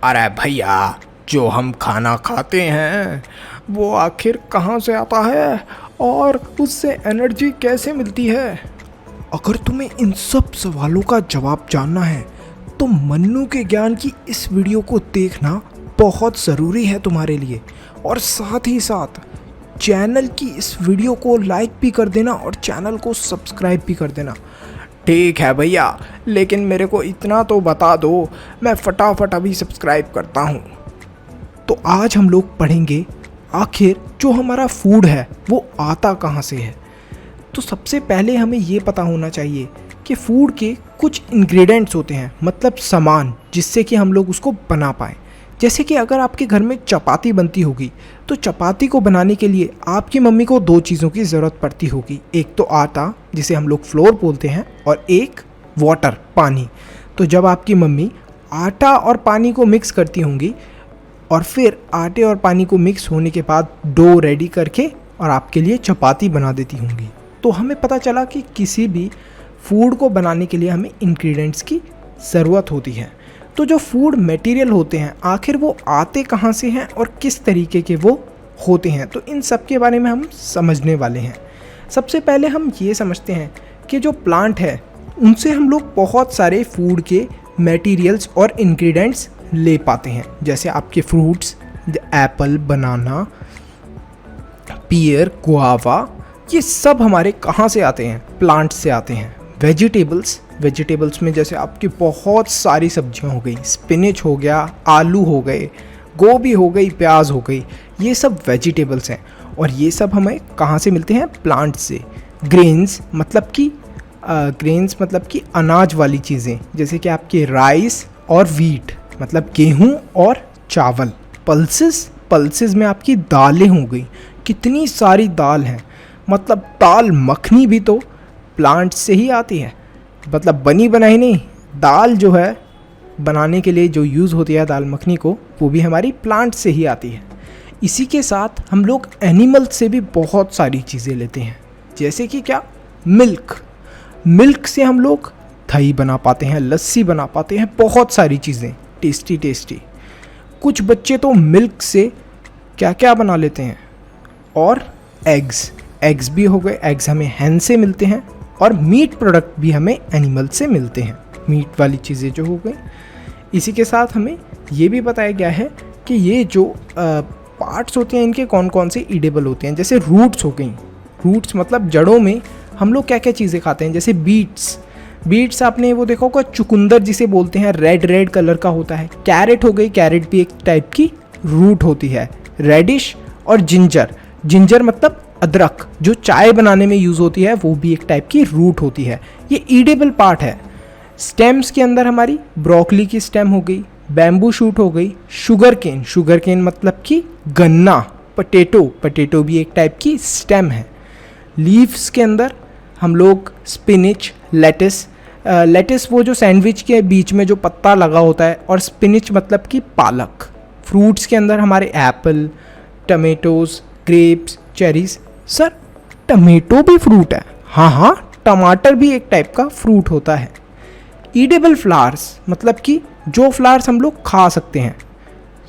अरे भैया, जो हम खाना खाते हैं वो आखिर कहाँ से आता है और उससे एनर्जी कैसे मिलती है? अगर तुम्हें इन सब सवालों का जवाब जानना है तो मन्नू के ज्ञान की इस वीडियो को देखना बहुत ज़रूरी है तुम्हारे लिए। और साथ ही साथ चैनल की इस वीडियो को लाइक भी कर देना और चैनल को सब्सक्राइब भी कर देना। ठीक है भैया, लेकिन मेरे को इतना तो बता दो, मैं फटाफट अभी सब्सक्राइब करता हूँ। तो आज हम लोग पढ़ेंगे आखिर जो हमारा फूड है वो आता कहाँ से है। तो सबसे पहले हमें ये पता होना चाहिए कि फूड के कुछ इंग्रेडिएंट्स होते हैं, मतलब सामान, जिससे कि हम लोग उसको बना पाएँ। जैसे कि अगर आपके घर में चपाती बनती होगी तो चपाती को बनाने के लिए आपकी मम्मी को दो चीज़ों की ज़रूरत पड़ती होगी। एक तो आटा, जिसे हम लोग फ्लोर बोलते हैं, और एक वाटर, पानी। तो जब आपकी मम्मी आटा और पानी को मिक्स करती होंगी और फिर आटे और पानी को मिक्स होने के बाद डो रेडी करके और आपके लिए चपाती बना देती होंगी, तो हमें पता चला कि किसी भी फूड को बनाने के लिए हमें इंग्रेडिएंट्स की ज़रूरत होती है। तो जो फूड मटेरियल होते हैं आखिर वो आते कहाँ से हैं और किस तरीके के वो होते हैं, तो इन सब के बारे में हम समझने वाले हैं। सबसे पहले हम ये समझते हैं कि जो प्लांट है उनसे हम लोग बहुत सारे फूड के मटेरियल्स और इंग्रेडिएंट्स ले पाते हैं। जैसे आपके फ्रूट्स, एप्पल, बनाना, पियर, गुआवा, ये सब हमारे कहाँ से आते हैं? प्लांट से आते हैं। वेजिटेबल्स में जैसे आपकी बहुत सारी सब्जियां हो गई, स्पिनच हो गया, आलू हो गए, गोभी हो गई, प्याज हो गई, ये सब वेजिटेबल्स हैं और ये सब हमें कहाँ से मिलते हैं? प्लांट से। ग्रेन्स मतलब कि अनाज वाली चीज़ें, जैसे कि आपके राइस और वीट मतलब गेहूँ और चावल। पल्सेस में आपकी दालें हो गई, कितनी सारी दाल हैं, मतलब दाल मखनी भी तो प्लांट से ही आती है, मतलब बनी बनाई नहीं। दाल जो है बनाने के लिए जो यूज़ होती है दाल मखनी को, वो भी हमारी प्लांट से ही आती है। इसी के साथ हम लोग एनिमल से भी बहुत सारी चीज़ें लेते हैं, जैसे कि क्या? मिल्क से हम लोग दही बना पाते हैं, लस्सी बना पाते हैं, बहुत सारी चीज़ें टेस्टी। कुछ बच्चे तो मिल्क से क्या क्या बना लेते हैं। और एग्स भी हो गए, एग्स हमें हैन से मिलते हैं। और मीट प्रोडक्ट भी हमें एनिमल से मिलते हैं, मीट वाली चीज़ें जो हो गई। इसी के साथ हमें ये भी बताया गया है कि ये जो पार्ट्स होते हैं इनके कौन कौन से ईडेबल होते हैं। जैसे रूट्स हो गई, रूट्स मतलब जड़ों में हम लोग क्या क्या चीज़ें खाते हैं। जैसे बीट्स आपने वो देखा होगा, चुकंदर जिसे बोलते हैं, रेड कलर का होता है। कैरेट हो गई, कैरेट भी एक टाइप की रूट होती है। रेडिश और जिंजर मतलब अदरक, जो चाय बनाने में यूज़ होती है, वो भी एक टाइप की रूट होती है। ये ईडेबल पार्ट है। स्टेम्स के अंदर हमारी ब्रोकली की स्टेम हो गई, बैम्बू शूट हो गई, शुगर केन मतलब कि गन्ना, पटेटो भी एक टाइप की स्टेम है। लीव्स के अंदर हम लोग स्पिनिच, लेटिस वो जो सैंडविच के बीच में जो पत्ता लगा होता है, और स्पिनिच मतलब कि पालक। फ्रूट्स के अंदर हमारे Apple, tomatoes, grapes, cherries. Sir, tomato भी फ्रूट है? हाँ, टमाटर भी एक टाइप का फ्रूट होता है। ईडेबल फ्लावर्स मतलब कि जो फ्लावर्स हम लोग खा सकते हैं।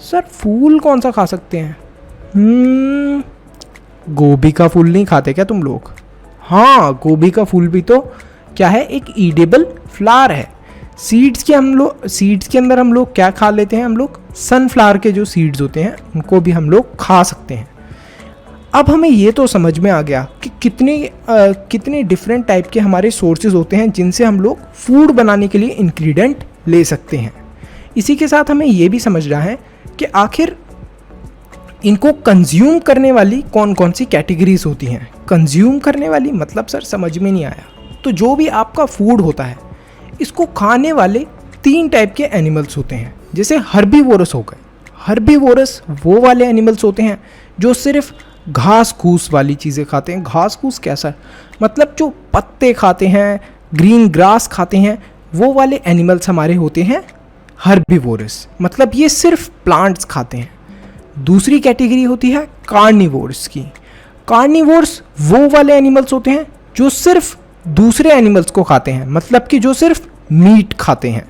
सर, फूल कौन सा खा सकते हैं? गोभी का फूल नहीं खाते क्या तुम लोग? हाँ, गोभी का फूल भी तो क्या है? एक ईडेबल फ्लावर है। सीड्स के अंदर हम लोग क्या खा लेते हैं? हम लोग सनफ्लावर के जो सीड्स होते हैं उनको भी हम लोग खा सकते हैं। अब हमें ये तो समझ में आ गया कि कितने डिफरेंट टाइप के हमारे सोर्सेज होते हैं जिनसे हम लोग फूड बनाने के लिए इंग्रेडिएंट ले सकते हैं। इसी के साथ हमें ये भी समझना है कि आखिर इनको कंज्यूम करने वाली कौन कौन सी कैटेगरीज होती हैं। कंज्यूम करने वाली मतलब सर समझ में नहीं आया। तो जो भी आपका फूड होता है, इसको खाने वाले 3 टाइप के एनिमल्स होते हैं। जैसे हर्बीवोरस हो गए। हर्बीवोरस वो वाले एनिमल्स होते हैं जो सिर्फ घास फूस वाली चीज़ें खाते हैं। घास फूस कैसा? मतलब जो पत्ते खाते हैं, ग्रीन ग्रास खाते हैं, वो वाले एनिमल्स हमारे होते हैं हर्बीवोरस, मतलब ये सिर्फ प्लांट्स खाते हैं। दूसरी कैटेगरी होती है कार्निवोर्स की। कार्निवोर्स वो वाले एनिमल्स होते हैं जो सिर्फ दूसरे एनिमल्स को खाते हैं, मतलब कि जो सिर्फ मीट खाते हैं।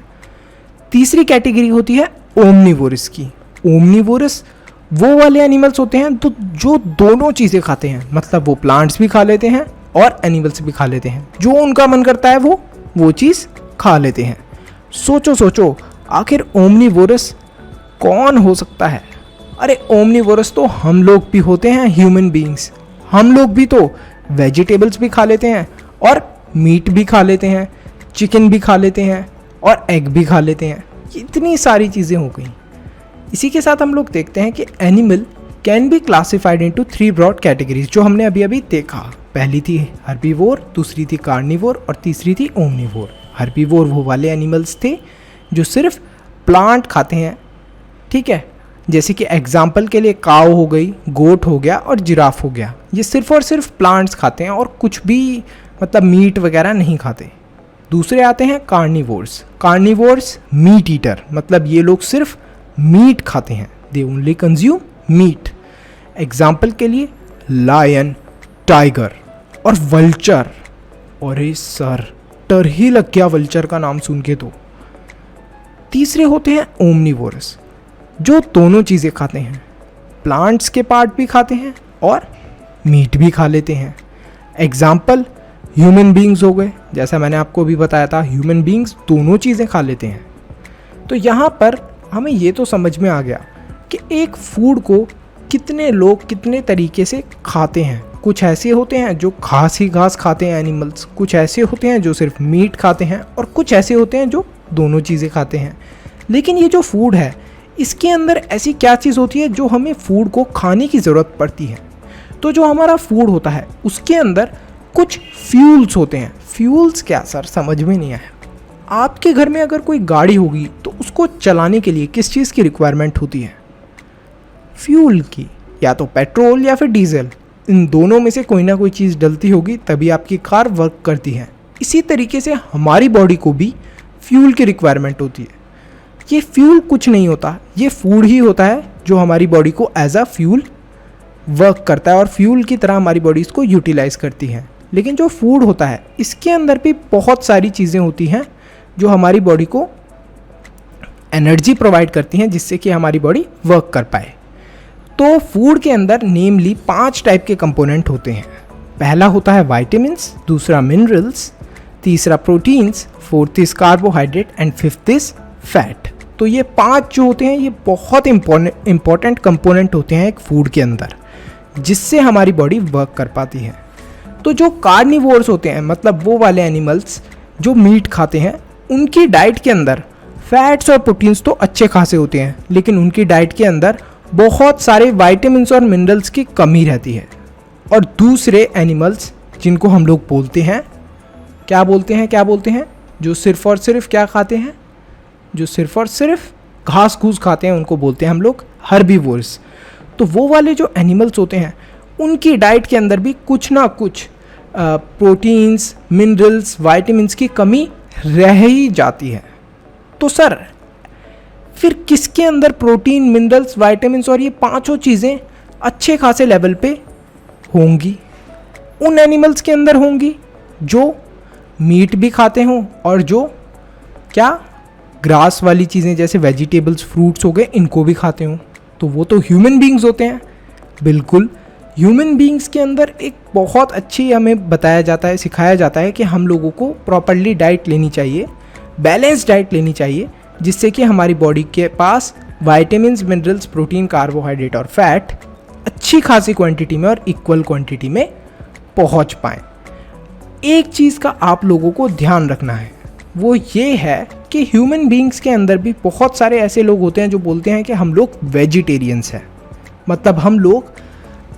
तीसरी कैटेगरी होती है ओमनीवोरस की। ओमनीवोरस वो वाले एनिमल्स होते हैं तो जो दोनों चीज़ें खाते हैं, मतलब वो प्लांट्स भी खा लेते हैं और एनिमल्स भी खा लेते हैं, जो उनका मन करता है वो चीज़ खा लेते हैं। सोचो सोचो, आखिर ओमनीवोरस कौन हो सकता है? अरे ओमनीवोरस तो हम लोग भी होते हैं, ह्यूमन बीइंग्स। हम लोग भी तो वेजिटेबल्स भी खा लेते हैं और मीट भी खा लेते हैं, चिकन भी खा लेते हैं और एग भी खा लेते हैं। इतनी सारी चीज़ें हो गई। इसी के साथ हम लोग देखते हैं कि animal can be classified into 3 broad categories, जो हमने अभी अभी देखा। पहली थी हर्बीवोर, दूसरी थी कार्निवोर और तीसरी थी ओमनीवोर। हर्बीवोर वो वाले एनिमल्स थे जो सिर्फ प्लांट खाते हैं, ठीक है, जैसे कि एग्जाम्पल के लिए काऊ हो गई, गोट हो गया और जिराफ हो गया। ये सिर्फ और सिर्फ प्लांट्स खाते हैं और कुछ भी मतलब मीट वगैरह नहीं खाते। दूसरे आते हैं कार्निवोर्स। कार्निवोर्स मीट ईटर, मतलब ये लोग सिर्फ मीट खाते हैं, they only consume meat. Example के लिए लायन, टाइगर और वल्चर। और सर डर ही लग गया वल्चर का नाम सुन के तो। तीसरे होते हैं ओमनीवोरस, जो दोनों चीज़ें खाते हैं, प्लांट्स के पार्ट भी खाते हैं और मीट भी खा लेते हैं। एग्जाम्पल ह्यूमन बीइंग्स हो गए, जैसा मैंने आपको भी बताया था, ह्यूमन बीइंग्स दोनों चीज़ें खा लेते हैं। तो यहाँ पर हमें ये तो समझ में आ गया कि एक फूड को कितने लोग कितने तरीके से खाते हैं। कुछ ऐसे होते हैं जो घास ही घास खाते हैं एनिमल्स, कुछ ऐसे होते हैं जो सिर्फ मीट खाते हैं और कुछ ऐसे होते हैं जो दोनों चीज़ें खाते हैं। लेकिन ये जो फूड है, इसके अंदर ऐसी क्या चीज़ होती है जो हमें फूड को खाने की ज़रूरत पड़ती है? तो जो हमारा फूड होता है उसके अंदर कुछ फ्यूल्स होते हैं। फ्यूल्स क्या सर, समझ में नहीं आया। आपके घर में अगर कोई गाड़ी होगी तो उसको चलाने के लिए किस चीज़ की रिक्वायरमेंट होती है? फ्यूल की, या तो पेट्रोल या फिर डीजल। इन दोनों में से कोई ना कोई चीज़ डलती होगी तभी आपकी कार वर्क करती है। इसी तरीके से हमारी बॉडी को भी फ्यूल की रिक्वायरमेंट होती है। ये फ्यूल कुछ नहीं होता, ये फूड ही होता है जो हमारी बॉडी को एज अ फ्यूल वर्क करता है और फ्यूल की तरह हमारी बॉडी इसको यूटिलाइज करती है। लेकिन जो फूड होता है इसके अंदर भी बहुत सारी चीज़ें होती हैं जो हमारी बॉडी को एनर्जी प्रोवाइड करती हैं, जिससे कि हमारी बॉडी वर्क कर पाए। तो फूड के अंदर नेमली 5 टाइप के कंपोनेंट होते हैं। पहला होता है विटामिन्स, दूसरा मिनरल्स, तीसरा proteins, fourth is carbohydrate and fifth is fat. तो ये 5 जो होते हैं ये बहुत इंपॉर्टेंट कंपोनेंट होते हैं एक फूड के अंदर, जिससे हमारी बॉडी वर्क कर पाती है। तो जो कार्निवोर्स होते हैं, मतलब वो वाले एनिमल्स जो मीट खाते हैं, उनकी डाइट के अंदर फैट्स और प्रोटीन्स तो अच्छे खासे होते हैं, लेकिन उनकी डाइट के अंदर बहुत सारे विटामिन्स और मिनरल्स की कमी रहती है। और दूसरे एनिमल्स जिनको हम लोग बोलते हैं, क्या बोलते हैं, जो सिर्फ और सिर्फ क्या खाते हैं, जो सिर्फ और सिर्फ घास घूस खाते हैं, उनको बोलते हैं हम लोग हर्बीवोर्स। तो वो वाले जो एनिमल्स होते हैं उनकी डाइट के अंदर भी कुछ ना कुछ प्रोटीन्स, मिनरल्स, विटामिन्स की कमी रह ही जाती है। तो सर फिर किसके अंदर प्रोटीन, मिनरल्स, विटामिन्स और ये 5 चीज़ें अच्छे खासे लेवल पे होंगी? उन एनिमल्स के अंदर होंगी जो मीट भी खाते हों और जो क्या ग्रास वाली चीज़ें जैसे वेजिटेबल्स, फ्रूट्स हो गए, इनको भी खाते हों। तो वो तो ह्यूमन बीइंग्स होते हैं। बिल्कुल, ह्यूमन बीइंग्स के अंदर एक बहुत अच्छी हमें बताया जाता है, सिखाया जाता है कि हम लोगों को प्रॉपर्ली डाइट लेनी चाहिए, बैलेंस डाइट लेनी चाहिए, जिससे कि हमारी बॉडी के पास विटामिन्स, मिनरल्स, प्रोटीन, कार्बोहाइड्रेट और फैट अच्छी खासी क्वांटिटी में और इक्वल क्वांटिटी में पहुंच पाएँ। एक चीज़ का आप लोगों को ध्यान रखना है, वो ये है कि ह्यूमन बीइंग्स के अंदर भी बहुत सारे ऐसे लोग होते हैं जो बोलते हैं कि हम लोग वेजिटेरियंस हैं, मतलब हम लोग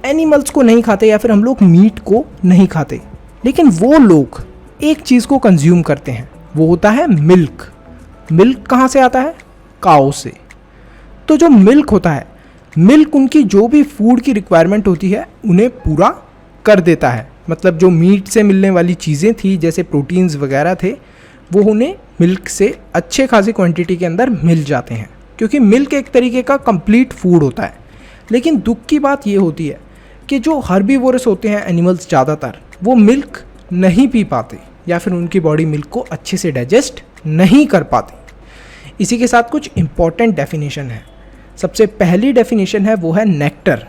एनिमल्स को नहीं खाते या फिर हम लोग मीट को नहीं खाते। लेकिन वो लोग एक चीज़ को कंज्यूम करते हैं, वो होता है मिल्क। मिल्क कहाँ से आता है? काऊ से। तो जो मिल्क होता है, मिल्क उनकी जो भी फूड की रिक्वायरमेंट होती है उन्हें पूरा कर देता है। मतलब जो मीट से मिलने वाली चीज़ें थी जैसे प्रोटीन्स वगैरह थे, वो उन्हें मिल्क से अच्छे खासी क्वांटिटी के अंदर मिल जाते हैं, क्योंकि मिल्क एक तरीके का कंप्लीट फूड होता है। लेकिन दुख की बात ये होती है कि जो हर्बीवोरस होते हैं एनिमल्स, ज़्यादातर वो मिल्क नहीं पी पाते या फिर उनकी बॉडी मिल्क को अच्छे से डाइजेस्ट नहीं कर पाती। इसी के साथ कुछ इंपॉर्टेंट डेफिनेशन है। सबसे पहली डेफिनेशन है वो है नेक्टर।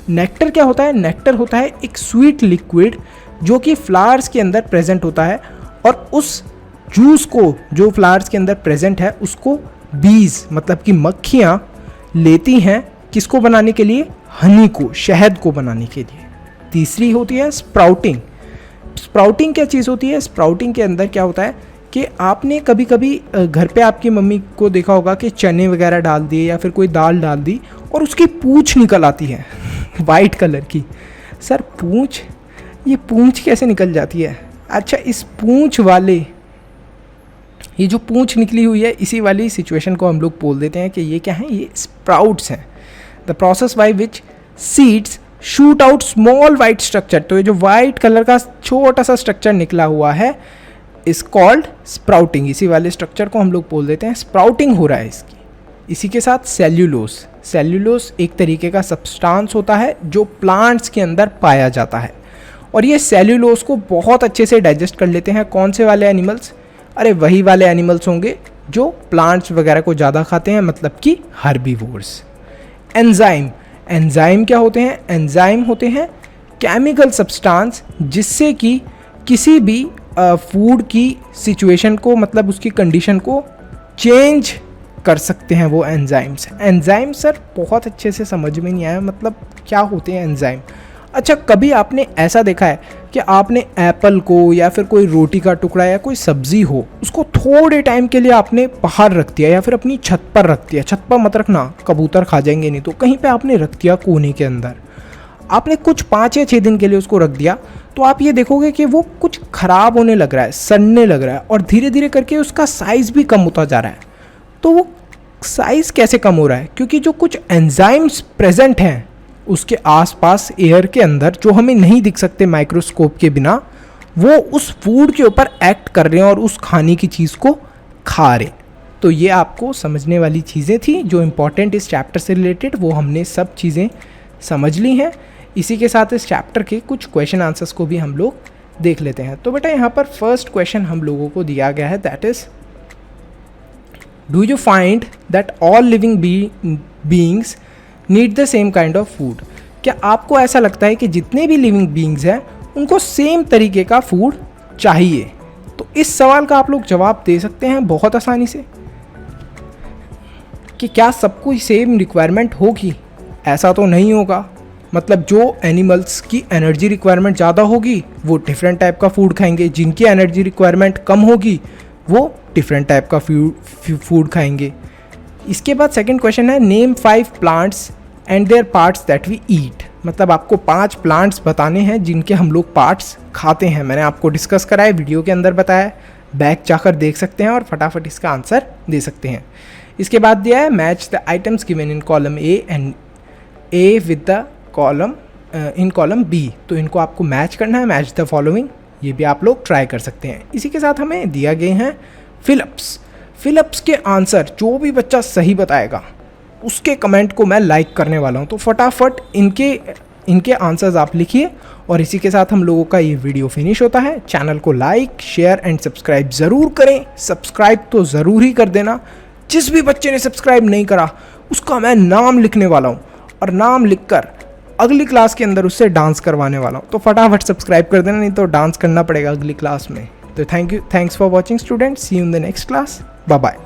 नेक्टर क्या होता है? नेक्टर होता है एक स्वीट लिक्विड जो कि फ्लावर्स के अंदर प्रेजेंट होता है, और उस जूस को जो फ्लावर्स के अंदर प्रेजेंट है उसको बीज मतलब कि मक्खियाँ लेती हैं, किसको बनाने के लिए? हनी को, शहद को बनाने के लिए। तीसरी होती है स्प्राउटिंग। स्प्राउटिंग क्या चीज़ होती है? स्प्राउटिंग के अंदर क्या होता है कि आपने कभी कभी घर पे आपकी मम्मी को देखा होगा कि चने वगैरह डाल दिए या फिर कोई दाल डाल दी और उसकी पूंछ निकल आती है वाइट कलर की। सर पूंछ, ये पूंछ कैसे निकल जाती है? अच्छा, इस पूंछ वाले, ये जो पूंछ निकली हुई है इसी वाली सिचुएशन को हम लोग बोल देते हैं कि ये क्या है? ये स्प्राउट्स हैं। The process by which seeds shoot out small white structure. तो ये जो वाइट कलर का छोटा सा स्ट्रक्चर निकला हुआ है इज कॉल्ड स्प्राउटिंग। इसी वाले स्ट्रक्चर को हम लोग बोल देते हैं स्प्राउटिंग हो रहा है इसकी। इसी के साथ सेल्यूलोस। सेल्यूलोस एक तरीके का सब्सटेंस होता है जो प्लांट्स के अंदर पाया जाता है, और ये सेल्यूलोस को बहुत अच्छे से डाइजेस्ट कर लेते हैं। कौन से वाले एनिमल्स? अरे वही वाले एनिमल्स होंगे जो प्लांट्स वगैरह को ज़्यादा खाते हैं, मतलब कि हर्बीवोर्स। एंजाइम। एंजाइम क्या होते हैं? एंजाइम होते हैं केमिकल सब्सटेंस जिससे कि किसी भी फूड की सिचुएशन को, मतलब उसकी कंडीशन को चेंज कर सकते हैं वो एंजाइम्स। एंजाइम सर बहुत अच्छे से समझ में नहीं आया, मतलब क्या होते हैं एंजाइम? अच्छा, कभी आपने ऐसा देखा है कि आपने एप्पल को या फिर कोई रोटी का टुकड़ा या कोई सब्जी हो उसको थोड़े टाइम के लिए आपने बाहर रख दिया या फिर अपनी छत पर रख दिया? छत पर मत रखना, कबूतर खा जाएंगे, नहीं तो कहीं पे आपने रख दिया कोने के अंदर, आपने कुछ 5 या 6 दिन के लिए उसको रख दिया, तो आप ये देखोगे कि वो कुछ खराब होने लग रहा है, सड़ने लग रहा है, और धीरे धीरे करके उसका साइज़ भी कम होता जा रहा है। तो वो साइज़ कैसे कम हो रहा है? क्योंकि जो कुछ एंजाइम्स प्रेजेंट हैं उसके आसपास एयर के अंदर जो हमें नहीं दिख सकते माइक्रोस्कोप के बिना, वो उस फूड के ऊपर एक्ट कर रहे हैं और उस खाने की चीज़ को खा रहे हैं। तो ये आपको समझने वाली चीज़ें थी जो इम्पॉर्टेंट इस चैप्टर से रिलेटेड, वो हमने सब चीज़ें समझ ली हैं। इसी के साथ इस चैप्टर के कुछ क्वेश्चन आंसर्स को भी हम लोग देख लेते हैं। तो बेटा यहाँ पर फर्स्ट क्वेश्चन हम लोगों को दिया गया है, that is do you find that all living beings need the same kind of food? क्या आपको ऐसा लगता है कि जितने भी लिविंग बीइंग्स हैं उनको सेम तरीके का फूड चाहिए? तो इस सवाल का आप लोग जवाब दे सकते हैं बहुत आसानी से कि क्या सबको सेम रिक्वायरमेंट होगी? ऐसा तो नहीं होगा। मतलब जो एनिमल्स की एनर्जी रिक्वायरमेंट ज़्यादा होगी वो डिफरेंट टाइप का फूड खाएंगे, जिनकी एनर्जी रिक्वायरमेंट कम होगी वो डिफरेंट टाइप का फूड खाएंगे। इसके बाद सेकंड क्वेश्चन है name 5 plants and their parts that we eat. मतलब आपको 5 प्लांट्स बताने हैं जिनके हम लोग पार्ट्स खाते हैं। मैंने आपको डिस्कस कराया, वीडियो के अंदर बताया, बैक जाकर देख सकते हैं और फटाफट इसका आंसर दे सकते हैं। इसके बाद दिया है match the items given in column A and A with the column in column B. तो इनको आपको मैच करना है, मैच द फॉलोइंग, ये भी आप लोग ट्राई कर सकते हैं। इसी के साथ हमें दिया गए हैं फिलिप्स। फिलिप्स के आंसर जो भी बच्चा सही बताएगा उसके कमेंट को मैं लाइक करने वाला हूँ। तो फटाफट इनके आंसर्स आप लिखिए, और इसी के साथ हम लोगों का ये वीडियो फिनिश होता है। चैनल को लाइक, शेयर एंड सब्सक्राइब ज़रूर करें। सब्सक्राइब तो ज़रूर ही कर देना। जिस भी बच्चे ने सब्सक्राइब नहीं करा उसका मैं नाम लिखने वाला हूँ, और नाम लिखकर अगली क्लास के अंदर उससे डांस करवाने वाला हूँ। तो फटाफट सब्सक्राइब कर देना, नहीं तो डांस करना पड़ेगा अगली क्लास में। तो thanks for watching students, see you in the next class, bye bye.